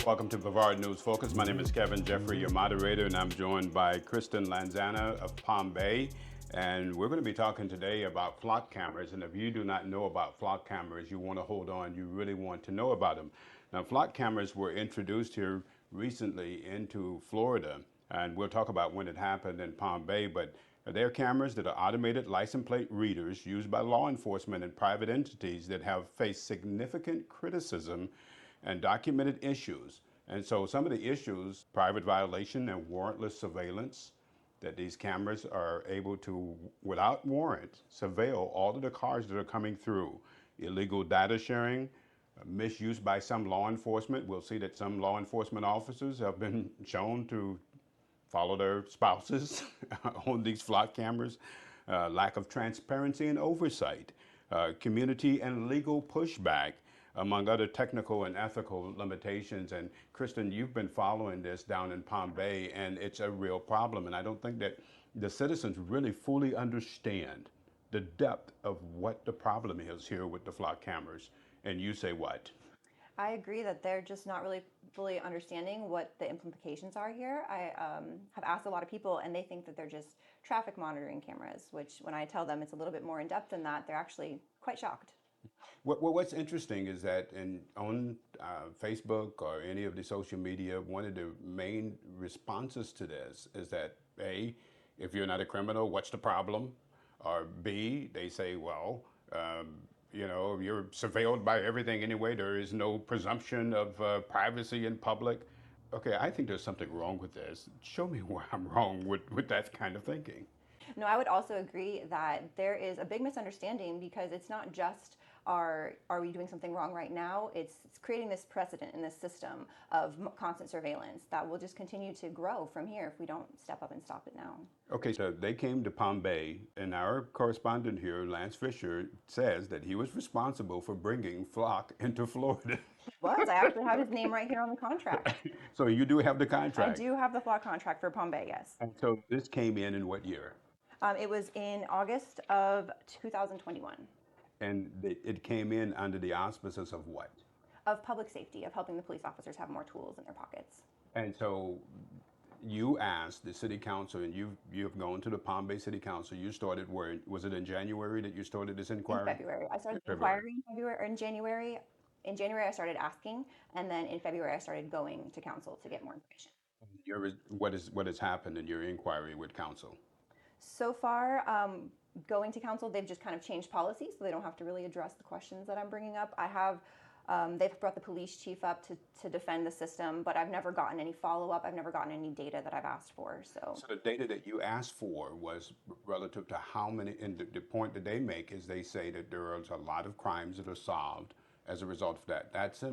Welcome to Brevard News Focus. My name is Kevin Jeffrey, your moderator, and I'm joined by Kristen Lanzana of Palm Bay. And we're going to be talking today about flock cameras. And if you do not know about flock cameras, you want to hold on. You really want to know about them. Now, flock cameras were introduced here recently into Florida, and we'll talk about when it happened in Palm Bay. But they're cameras that are automated license plate readers used by law enforcement and private entities that have faced significant criticism and documented issues. And so some of the issues, private violation and warrantless surveillance, that these cameras are able to, without warrant, surveil all of the cars that are coming through. Illegal data sharing, misuse by some law enforcement. We'll see that some law enforcement officers have been shown to follow their spouses on these flock cameras. Lack of transparency and oversight, community and legal pushback, among other technical and ethical limitations. And Kristen, you've been following this down in Palm Bay, and it's a real problem. And I don't think that the citizens really fully understand the depth of what the problem is here with the flock cameras. And you say what? I agree that they're just not really fully understanding what the implications are here. I have asked a lot of people, and they think that they're just traffic monitoring cameras, which when I tell them it's a little bit more in depth than that, they're actually quite shocked. What's interesting is that on Facebook or any of the social media, one of the main responses to this is that A, if you're not a criminal, what's the problem? Or B, they say, well, you're surveilled by everything anyway. There is no presumption of privacy in public. Okay, I think there's something wrong with this. Show me where I'm wrong with that kind of thinking. No, I would also agree that there is a big misunderstanding because it's not just are we doing something wrong right now? It's creating this precedent in this system of constant surveillance that will just continue to grow from here if we don't step up and stop it now. Okay, so they came to Palm Bay, and our correspondent here, Lance Fisher, says that he was responsible for bringing flock into Florida. Was I actually have his name right here on the contract? So you do have the I contract. do have the flock contract for Palm Bay, yes. And so this came in what year? It was in August of 2021. And it came in under the auspices of what? Of public safety, of helping the police officers have more tools in their pockets. And so you asked the city council, and you've gone to the Palm Bay City Council. You started where? Was it in January that you started this inquiry? In February. I started inquiring in February or in January. In January, I started asking, and then in February, I started going to council to get more information. What has happened in your inquiry with council? So far, going to council, they've just kind of changed policy, so they don't have to really address the questions that I'm bringing up. They've brought the police chief up to defend the system, but I've never gotten any follow-up. I've never gotten any data that I've asked for. So the data that you asked for was relative to how many, and the point that they make is they say that there is a lot of crimes that are solved as a result of that. That's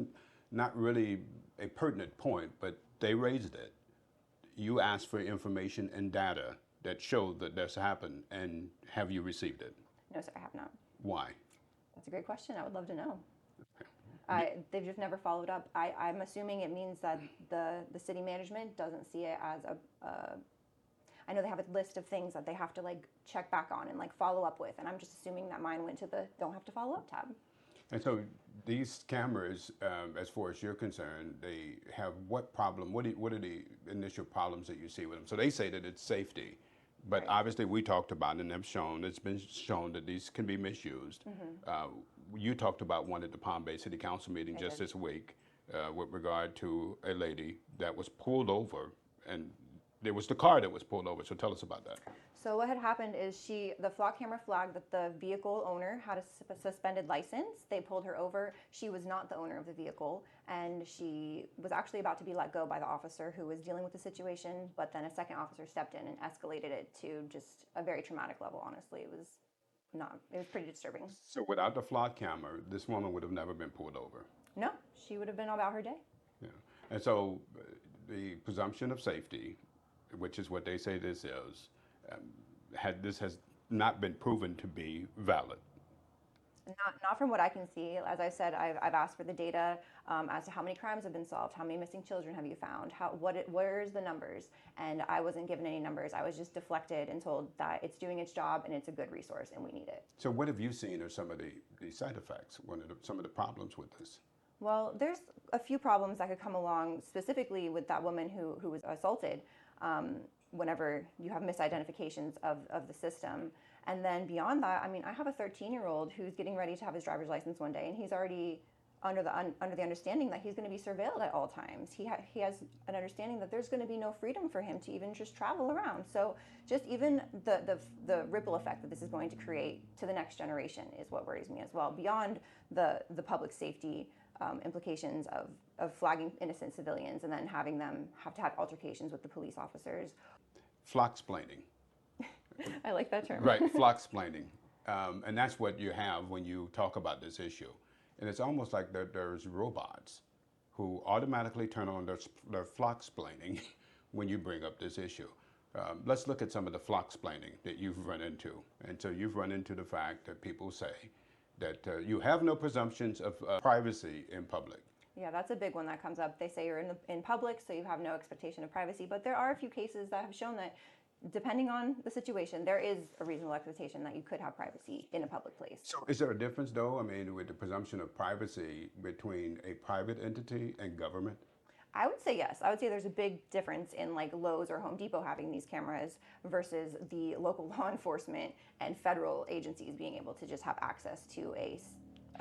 not really a pertinent point, but they raised it. You asked for information and data that showed that this happened, and have you received it? No, sir, I have not. Why? That's a great question. I would love to know. They've just never followed up. I'm assuming it means that the city management doesn't see it as I know they have a list of things that they have to check back on and follow up with, and I'm just assuming that mine went to the don't have to follow up tab. And so these cameras, as far as you're concerned, they have what problem? What are the initial problems that you see with them? So they say that it's safety. But right. Obviously we talked about it and it's been shown that these can be misused. Mm-hmm. You talked about one at the Palm Bay City Council meeting just this week with regard to a lady that was pulled over, and it was the car that was pulled over. So tell us about that. So what had happened is the flock camera flagged that the vehicle owner had a suspended license. They pulled her over. She was not the owner of the vehicle, and she was actually about to be let go by the officer who was dealing with the situation, but then a second officer stepped in and escalated it to just a very traumatic level, honestly. It was pretty disturbing. So without the flock camera, this woman would have never been pulled over? No, she would have been about her day. Yeah. And so the presumption of safety, which is what they say this is, this has not been proven to be valid. Not from what I can see. As I said, I've asked for the data as to how many crimes have been solved, how many missing children have you found, where's the numbers, and I wasn't given any numbers. I was just deflected and told that it's doing its job and it's a good resource and we need it. So what have you seen are some of the side effects, some of the problems with this? Well, there's a few problems that could come along specifically with that woman who was assaulted whenever you have misidentifications of the system. And then beyond that, I mean, I have a 13-year-old who's getting ready to have his driver's license one day, and he's already under the understanding that he's going to be surveilled at all times. He has an understanding that there's going to be no freedom for him to even just travel around. So just even the ripple effect that this is going to create to the next generation is what worries me as well, beyond the public safety implications of flagging innocent civilians and then having them have to have altercations with the police officers. Flocksplaining. I like that term. Right, flocksplaining. And that's what you have when you talk about this issue. And it's almost like there's robots who automatically turn on their flocksplaining when you bring up this issue. Let's look at some of the flocksplaining that you've run into. And so you've run into the fact that people say that you have no presumptions of privacy in public. Yeah, that's a big one that comes up. They say you're in public, so you have no expectation of privacy. But there are a few cases that have shown that depending on the situation, there is a reasonable expectation that you could have privacy in a public place. So is there a difference, though, I mean, with the presumption of privacy between a private entity and government? I would say yes. I would say there's a big difference in like Lowe's or Home Depot having these cameras versus the local law enforcement and federal agencies being able to just have access to a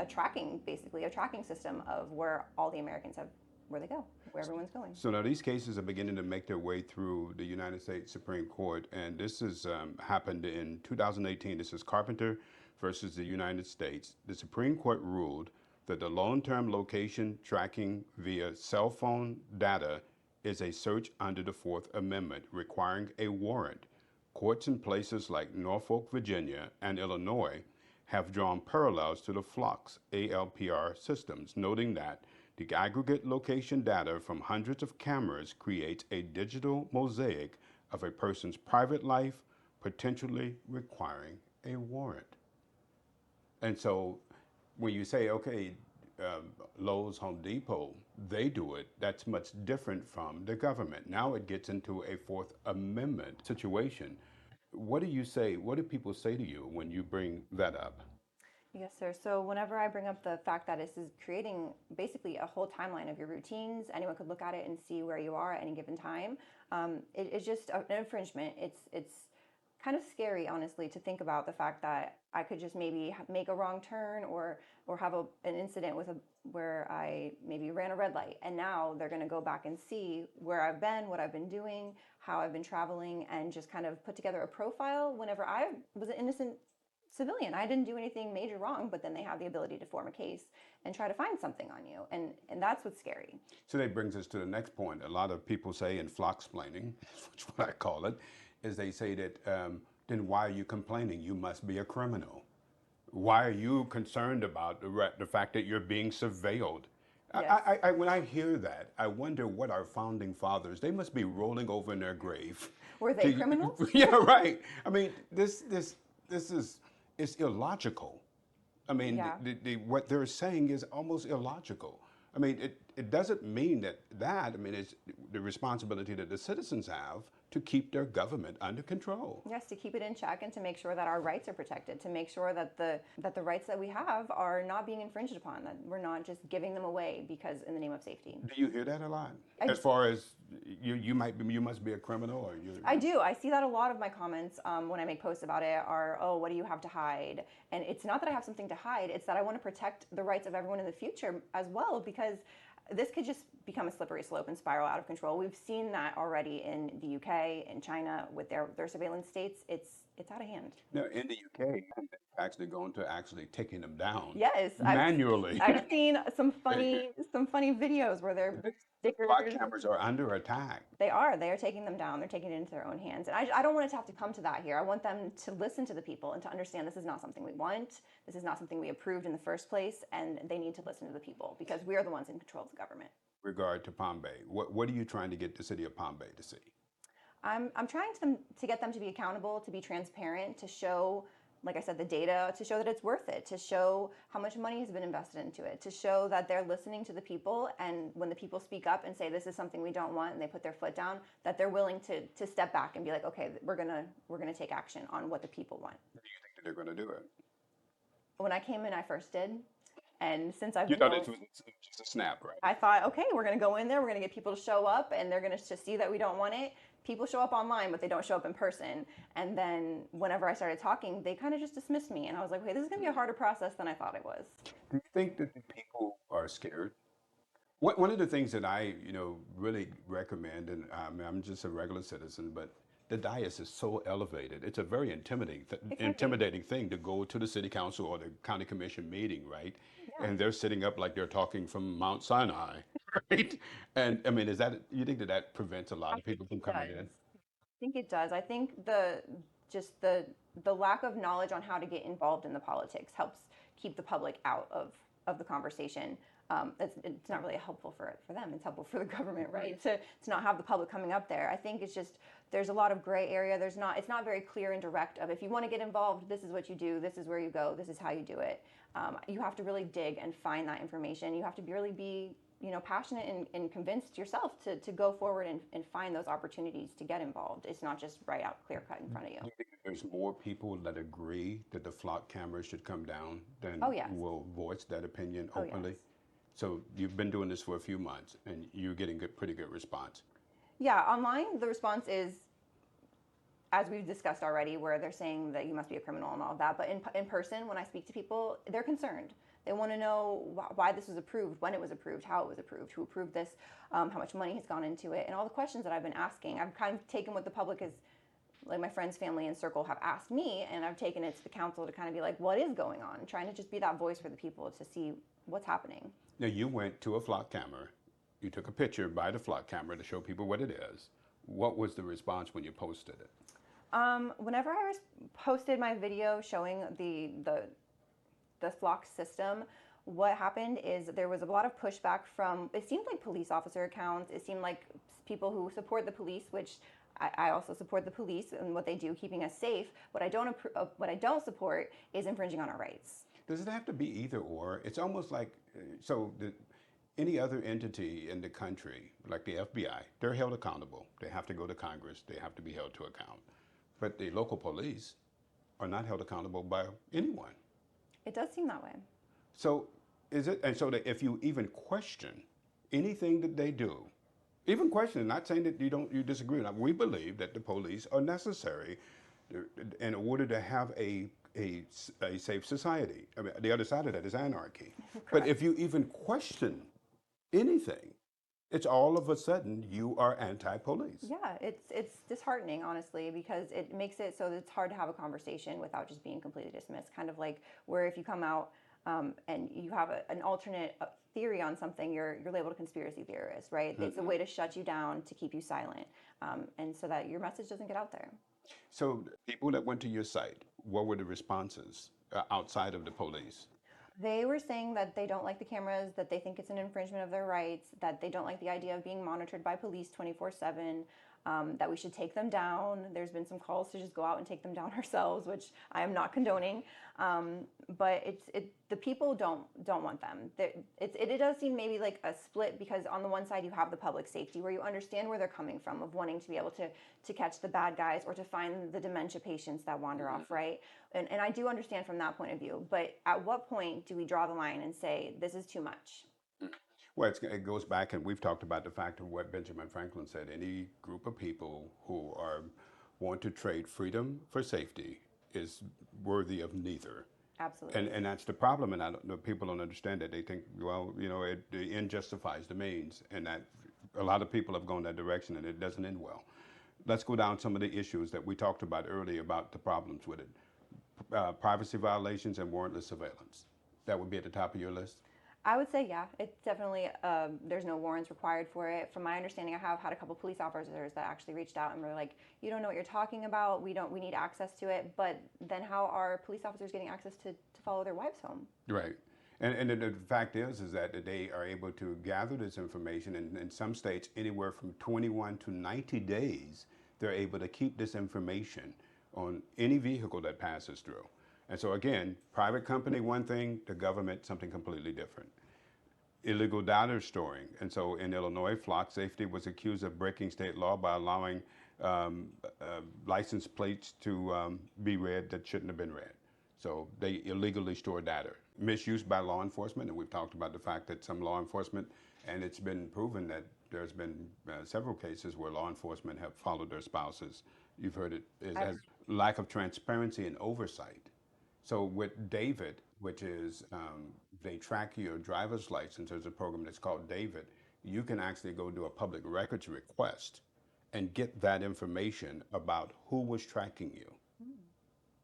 tracking, basically a tracking system of where all the Americans have, where they go, where everyone's going. So now these cases are beginning to make their way through the United States Supreme Court, and this has happened in 2018. This is Carpenter versus the United States. The Supreme Court ruled that the long-term location tracking via cell phone data is a search under the Fourth Amendment, requiring a warrant. Courts in places like Norfolk, Virginia, and Illinois have drawn parallels to the FLOC's ALPR systems, noting that the aggregate location data from hundreds of cameras creates a digital mosaic of a person's private life, potentially requiring a warrant. And so when you say, okay, Lowe's, Home Depot, they do it, that's much different from the government. Now it gets into a Fourth Amendment situation. What do you say, what do people say to you when you bring that up? Yes, sir. So whenever I bring up the fact that this is creating basically a whole timeline of your routines, anyone could look at it and see where you are at any given time. It's just an infringement. It's kind of scary, honestly, to think about the fact that I could just maybe make a wrong turn or have an incident where I maybe ran a red light, and now they're going to go back and see where I've been, what I've been doing, how I've been traveling, and just kind of put together a profile whenever I was an innocent civilian. I didn't do anything major wrong, but then they have the ability to form a case and try to find something on you. And that's what's scary. So that brings us to the next point. A lot of people say in flocksplaining, which is what I call it, is they say that then why are you complaining? You must be a criminal. Why are you concerned about the fact that you're being surveilled? Yes. When I hear that, I wonder what our founding fathers, they must be rolling over in their grave. Were they criminals? Yeah, right. I mean, this is, it's illogical. I mean, Yeah. what they're saying is almost illogical. I mean, it doesn't mean I mean, it's the responsibility that the citizens have to keep their government under control. Yes, to keep it in check and to make sure that our rights are protected, to make sure that the rights that we have are not being infringed upon, that we're not just giving them away because in the name of safety. Do you hear that a lot? As far as you must be a criminal, or you? I do. I see that a lot of my comments when I make posts about it are, oh, what do you have to hide? And it's not that I have something to hide, it's that I want to protect the rights of everyone in the future as well, because this could just become a slippery slope and spiral out of control. We've seen that already in the UK, in China, with their surveillance states. It's out of hand. No, in the UK, they've actually gone to actually taking them down. Yes, manually. I've seen some funny videos where they're stickers. Flock cameras are under attack. They are taking them down. They're taking it into their own hands. And I don't want it to have to come to that here. I want them to listen to the people and to understand this is not something we want. This is not something we approved in the first place. And they need to listen to the people because we are the ones in control of the government. Regard to Palm Bay, what are you trying to get the city of Palm Bay to see? I'm trying to get them to be accountable, to be transparent, to show, like I said, the data, to show that it's worth it, to show how much money has been invested into it, to show that they're listening to the people, and when the people speak up and say this is something we don't want and they put their foot down, that they're willing to step back and be like, okay, we're gonna take action on what the people want. Do you think that they're going to do it? When I came in, I first did. And since I've You been thought going, it was just a snap, right? I thought, okay, we're going to go in there, we're going to get people to show up, and they're going to see that we don't want it. People show up online, but they don't show up in person. And then whenever I started talking, they kind of just dismissed me. And I was like, okay, this is going to be a harder process than I thought it was. Do you think that the people are scared? One of the things that I, really recommend, and I'm just a regular citizen, but the dais is so elevated. It's a very It can be. intimidating thing to go to the city council or the county commission meeting, right? Yeah. And they're sitting up like they're talking from Mount Sinai, right? And I mean, you think that that prevents a lot I of think people from it coming does. in? I think it does. I think just the lack of knowledge on how to get involved in the politics helps keep the public out of the conversation. It's not really helpful for them. It's helpful for the government, right? To not have the public coming up there. I think it's just there's a lot of gray area. It's not very clear and direct of if you want to get involved, this is what you do, this is where you go, this is how you do it. You have to really dig and find that information. You have to really be passionate and convinced yourself to go forward and find those opportunities to get involved. It's not just right out clear cut in front of you. Do you think that there's more people that agree that the flock cameras should come down than Oh yes. will voice that opinion Oh openly? yes. So you've been doing this for a few months and you're getting pretty good response. Yeah, online the response is, as we've discussed already, where they're saying that you must be a criminal and all of that. But in person, when I speak to people, they're concerned. They want to know why this was approved, when it was approved, how it was approved, who approved this, how much money has gone into it, and all the questions that I've been asking. I've kind of taken what the public is, like my friends, family, and circle have asked me, and I've taken it to the council to kind of be like, what is going on? Trying to just be that voice for the people to see what's happening. Now you went to a flock camera, you took a picture by the flock camera to show people what it is. What was the response when you posted it? Whenever I posted my video showing the flock system, what happened is there was a lot of pushback from, it seemed like police officer accounts, it seemed like people who support the police, which I also support the police and what they do, keeping us safe. What I don't support is infringing on our rights. Does it have to be either or? It's almost like, any other entity in the country, like the FBI, they're held accountable. They have to go to Congress. They have to be held to account. But the local police are not held accountable by anyone. It does seem that way. So is it, and so that if you even question anything that they do, even question, not saying that you disagree. Now, we believe that the police are necessary in order to have a safe society. I mean, the other side of that is anarchy. But if you even question anything, it's all of a sudden you are anti-police. Yeah, it's disheartening, honestly, because it makes it so that it's hard to have a conversation without just being completely dismissed. Kind of like where if you come out and you have an alternate theory on something, you're labeled a conspiracy theorist, right? Mm-hmm. It's a way to shut you down, to keep you silent, and so that your message doesn't get out there. So people that went to your site, what were the responses outside of the police? They were saying that they don't like the cameras, that they think it's an infringement of their rights, that they don't like the idea of being monitored by police 24/7, that we should take them down. There's been some calls to just go out and take them down ourselves, which I am not condoning. But the people don't want them. It does seem maybe like a split, because on the one side you have the public safety where you understand where they're coming from, of wanting to be able to catch the bad guys or to find the dementia patients that wander off, right? And I do understand from that point of view. But at what point do we draw the line and say, this is too much? Well, it goes back, and we've talked about the fact of what Benjamin Franklin said. Any group of people who want to trade freedom for safety is worthy of neither. Absolutely. And that's the problem, and people don't understand that. They think, well, the end justifies the means, and that a lot of people have gone that direction, and it doesn't end well. Let's go down some of the issues that we talked about earlier about the problems with it. Privacy violations and warrantless surveillance. That would be at the top of your list? I would say, yeah, it's definitely, there's no warrants required for it. From my understanding, I have had a couple police officers that actually reached out and were like, you don't know what you're talking about. We need access to it. But then how are police officers getting access to follow their wives home? Right. And the fact is that they are able to gather this information, and in some states, anywhere from 21 to 90 days, they're able to keep this information on any vehicle that passes through. And so again, private company, one thing, the government, something completely different. Illegal data storing. And so in Illinois, Flock Safety was accused of breaking state law by allowing license plates to be read that shouldn't have been read. So they illegally store data. Misuse by law enforcement, and we've talked about the fact that some law enforcement, and it's been proven that there's been several cases where law enforcement have followed their spouses. You've heard it as lack of transparency and oversight. So with David, which is they track your driver's license. There's a program that's called David. You can actually go do a public records request and get that information about who was tracking you.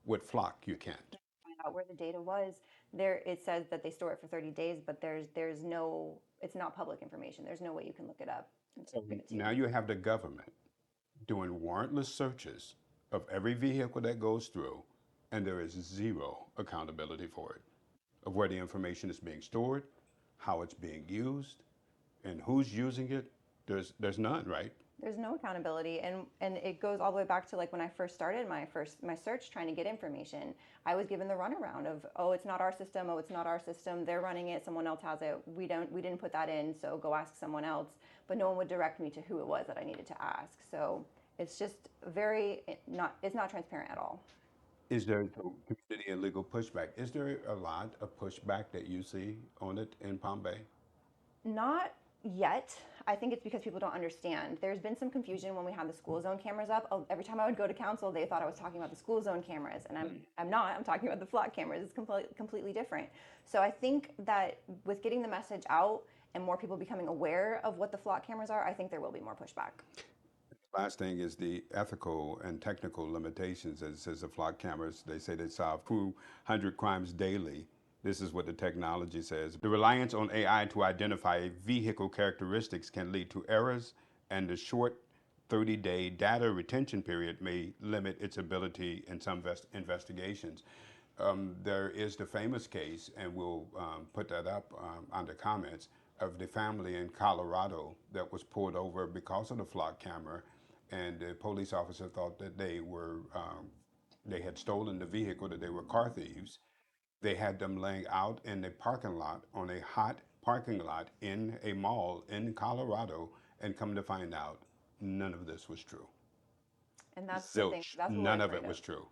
With Flock, you can't. Find out where the data was. There, it says that they store it for 30 days, but there's no, it's not public information. There's no way you can look it up. So now you have the government doing warrantless searches of every vehicle that goes through, and there is zero accountability for it, of where the information is being stored, how it's being used, and who's using it. There's none, right? There's no accountability, and it goes all the way back to like when I first started my search trying to get information. I was given the runaround of, oh, it's not our system, oh, it's not our system, they're running it, someone else has it, we didn't put that in, so go ask someone else. But no one would direct me to who it was that I needed to ask. So it's just it's not transparent at all. Is there community and legal pushback? Is there a lot of pushback that you see on it in Palm Bay? Not yet. I think it's because people don't understand. There's been some confusion when we had the school zone cameras up. Every time I would go to council, they thought I was talking about the school zone cameras, and I'm not. I'm talking about the flock cameras. It's completely different. So I think that with getting the message out and more people becoming aware of what the flock cameras are, I think there will be more pushback. Last thing is the ethical and technical limitations. As says the flock cameras, they say they solve 200 crimes daily. This is what the technology says. The reliance on AI to identify vehicle characteristics can lead to errors, and the short 30-day data retention period may limit its ability in some investigations. There is the famous case, and we'll put that up under comments, of the family in Colorado that was pulled over because of the flock camera, and the police officer thought that they had stolen the vehicle, that they were car thieves. They had them laying out in the parking lot, on a hot parking lot in a mall in Colorado, and come to find out, none of this was true. And that's the thing. That's what None of it was true.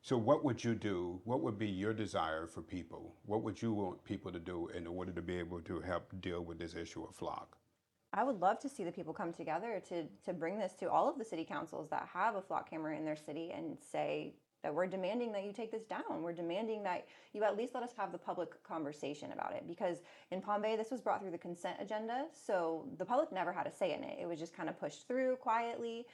So what would you do? What would be your desire for people? What would you want people to do in order to be able to help deal with this issue of flock? I would love to see the people come together to bring this to all of the city councils that have a flock camera in their city and say that we're demanding that you take this down. We're demanding that you at least let us have the public conversation about it, because in Palm Bay, this was brought through the consent agenda. So the public never had a say in it. It was just kind of pushed through quietly.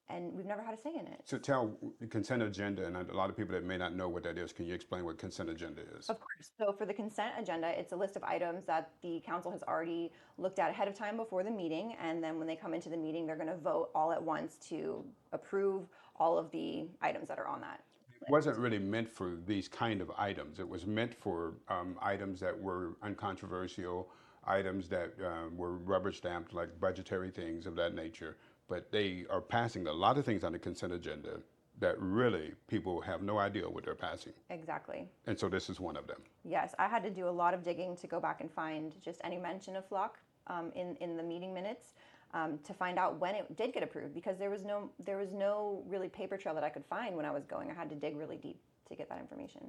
And we've never had a say in it. So tell the consent agenda, and a lot of people that may not know what that is, can you explain what consent agenda is? Of course. So for the consent agenda, it's a list of items that the council has already looked at ahead of time before the meeting, and then when they come into the meeting, they're going to vote all at once to approve all of the items that are on that. It wasn't really meant for these kind of items. It was meant for items that were uncontroversial, items that were rubber stamped, like budgetary things of that nature. But they are passing a lot of things on the consent agenda that really people have no idea what they're passing. Exactly. And so this is one of them. Yes, I had to do a lot of digging to go back and find just any mention of flock in the meeting minutes to find out when it did get approved, because there was no really paper trail that I could find when I was going. I had to dig really deep to get that information.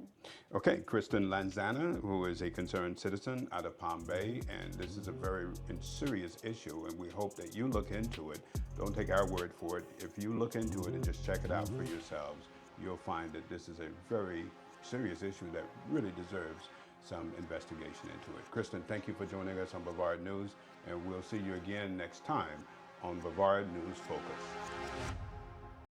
Okay, Kristen Lanzana, who is a concerned citizen out of Palm Bay, and this is a very serious issue, and we hope that you look into it. Don't take our word for it. If you look into it and just check it out for yourselves, you'll find that this is a very serious issue that really deserves some investigation into it. Kristen, thank you for joining us on Brevard News, and we'll see you again next time on Brevard News Focus.